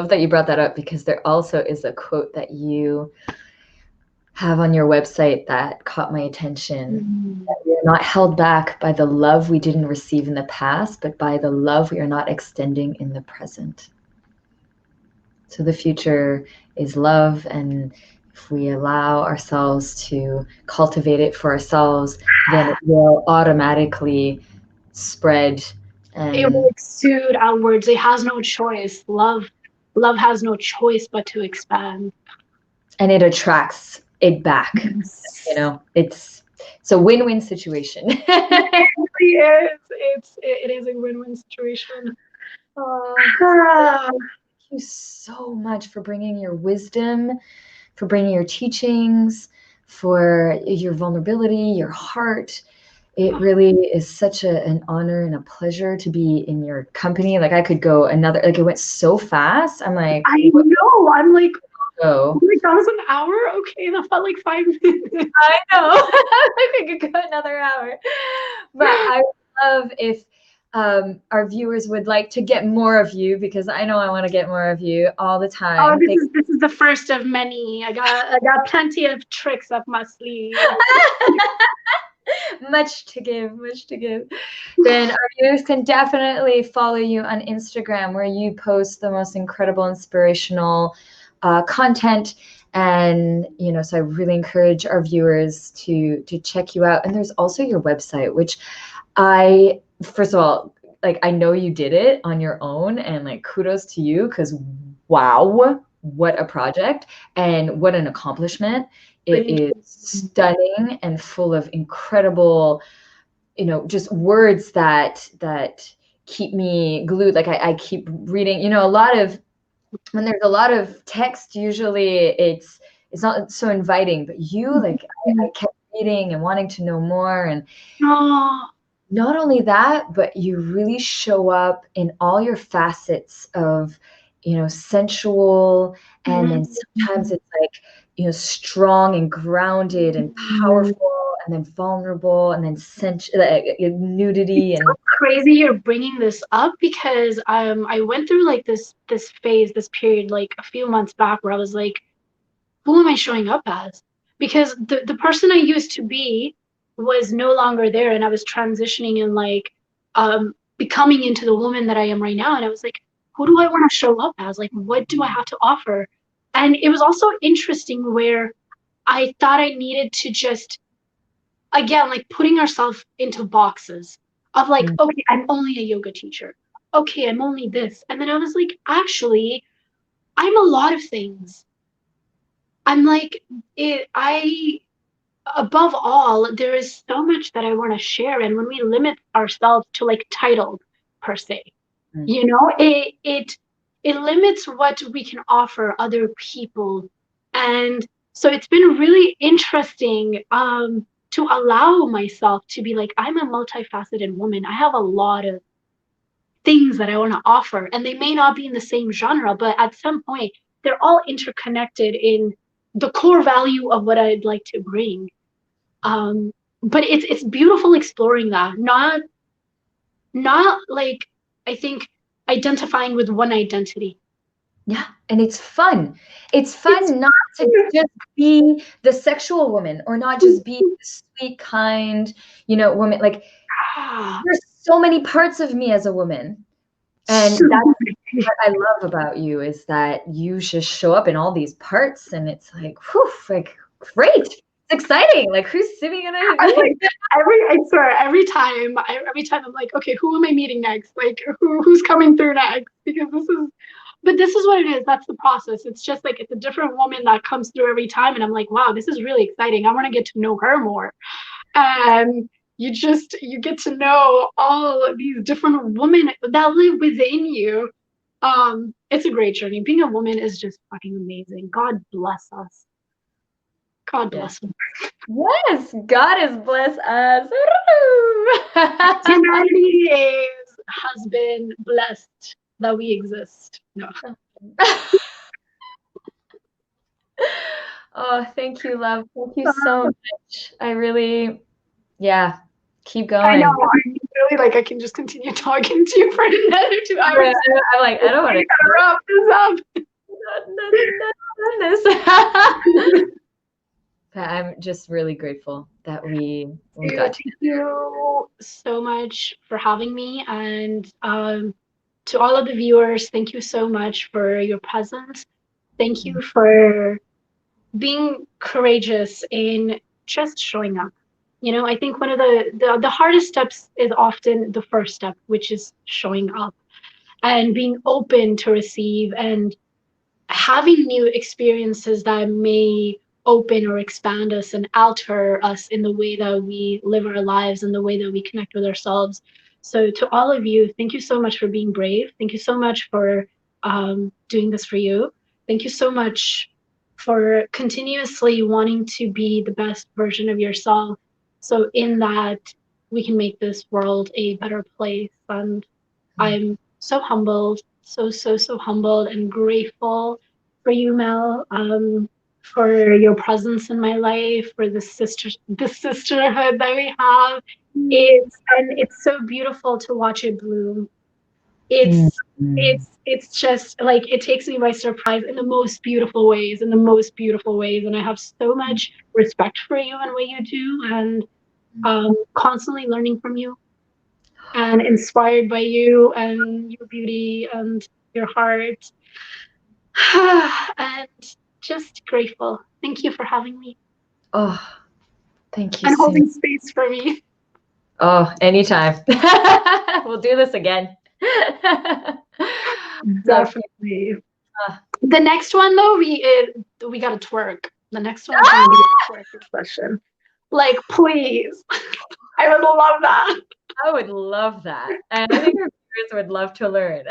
that you brought that up, because there also is a quote that you have on your website that caught my attention. Mm. That we are not held back by the love we didn't receive in the past, but by the love we are not extending in the present. So the future is love, and if we allow ourselves to cultivate it for ourselves, then it will automatically spread. It will And exude outwards. It has no choice. Love has no choice but to expand. it attracts it back. Yes. It's a win-win situation. It really is. It is a win-win situation. Oh, Ah, thank you so much for bringing your wisdom, for bringing your teachings, for your vulnerability, your heart. It really is such an honor and a pleasure to be in your company. Like, I could go another, like, it went so fast. I'm like, I what know. I'm like, go? oh my God, it was an hour? Okay, that felt like 5 minutes. I know. Like, we could go another hour. But I would love if our viewers would like to get more of you, because I know I want to get more of you all the Oh, time. this is the first of many. I got plenty of tricks up my sleeve. Much to give, much to give. Then our viewers can definitely follow you on Instagram, where you post the most incredible, inspirational content. And so I really encourage our viewers to check you out. And there's also your website, which first of all, like, I know you did it on your own, and like, kudos to you, because wow, what a project and what an accomplishment. It Thank is you. stunning and full of incredible, just words that keep me glued. Like, I keep reading, a lot of, when there's a lot of text, usually it's not so inviting, but you, like, I kept reading and wanting to know more. And Oh, not only that, but you really show up in all your facets of, sensual, and then sometimes it's like, strong and grounded and powerful, and then vulnerable, and then like, nudity it's so and crazy you're bringing this up because I went through like this phase, this period like a few months back where I was like, who am I showing up as? Because the person I used to be was no longer there, and I was transitioning and like becoming into the woman that I am right now. And I was like, who do I want to show up as? Like, what do I have to offer? And it was also interesting where I thought I needed to just, again, like putting ourselves into boxes of like, mm, okay, I'm only a yoga teacher. Okay, I'm only this. And then I was like, actually, I'm a lot of things. I'm like, I, above all, there is so much that I want to share. And when we limit ourselves to like titles per se, mm, you know, it limits what we can offer other people. And so it's been really interesting to allow myself to be like, I'm a multifaceted woman. I have a lot of things that I want to offer, and they may not be in the same genre, but at some point, they're all interconnected in the core value of what I'd like to bring. Um, but it's beautiful exploring that, not like I think identifying with one identity. yeah, and it's fun. It's It's fun not to just be the sexual woman, or not just be the sweet, kind, woman. Like, ah, there's so many parts of me as a woman. And so that's what I love about you, is that you just show up in all these parts, and it's like, whew, like, great. It's exciting. Like, who's sitting in I'm a like I swear every time I'm like, okay, who am I meeting next? Like who's coming through next? Because this is what it is. That's the process. It's just like it's a different woman that comes through every time, and I'm like, wow, this is really exciting. I want to get to know her more. And you get to know all of these different women that live within you. It's a great journey. Being a woman is just fucking amazing. God bless us. God Yes. bless us. Yes, God has blessed us. Humanity has been blessed that we exist. No. Oh, thank you, love. Thank you so much. I really, yeah, keep I know. going. I'm really like I can just continue talking to you for another 2 hours. I'm like, I don't want We gotta wrap this up. to. I'm just really grateful that we got to. Thank you so much for having me, and to all of the viewers, thank you so much for your presence. Thank you for being courageous in just showing up. You know, I think one of the hardest steps is often the first step, which is showing up and being open to receive and having new experiences that may open or expand us and alter us in the way that we live our lives and the way that we connect with ourselves. So, to all of you, thank you so much for being brave. Thank you so much for doing this for you. Thank you so much for continuously wanting to be the best version of yourself. So, in that, we can make this world a better place. And I'm so humbled, so humbled and grateful for you, Mel, for your presence in my life, for the sisterhood that we have. It's so beautiful to watch it bloom. It's Mm. it's just like it takes me by surprise in the most beautiful ways, in the most beautiful ways. And I have so much respect for you and what you do, and constantly learning from you and inspired by you and your beauty and your heart. And just grateful. Thank you for having me Oh, thank you, and Simmi. holding space for me. Oh, anytime. We'll do this again. Love you. Definitely. Ah. The next one though, we gotta twerk. The next one is gonna be a twerking session. Like, please, I would love that. I would love that. And I think our viewers would love to learn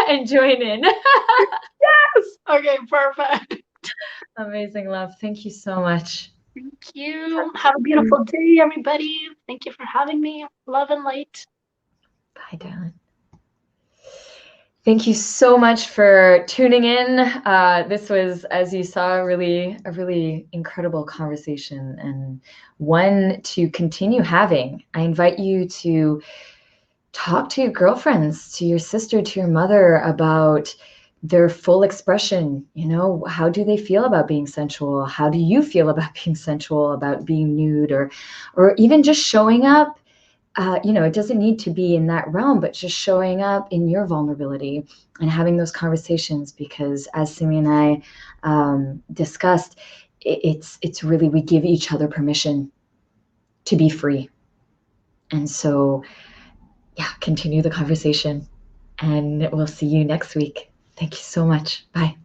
and join in. Yes. Okay, perfect. Amazing, love. Thank you so much. Thank you. Have a beautiful day, everybody. Thank you for having me. Love and light. Bye, darling. Thank you so much for tuning in. This was, as you saw, a really incredible conversation and one to continue having. I invite you to talk to your girlfriends, to your sister, to your mother about their full expression. You know, how do they feel about being sensual? How do you feel about being sensual, about being nude, or even just showing up? You know, it doesn't need to be in that realm, but just showing up in your vulnerability and having those conversations. Because as Simmi and I discussed, it's really, we give each other permission to be free. And so, yeah, continue the conversation, and we'll see you next week. Thank you so much. Bye.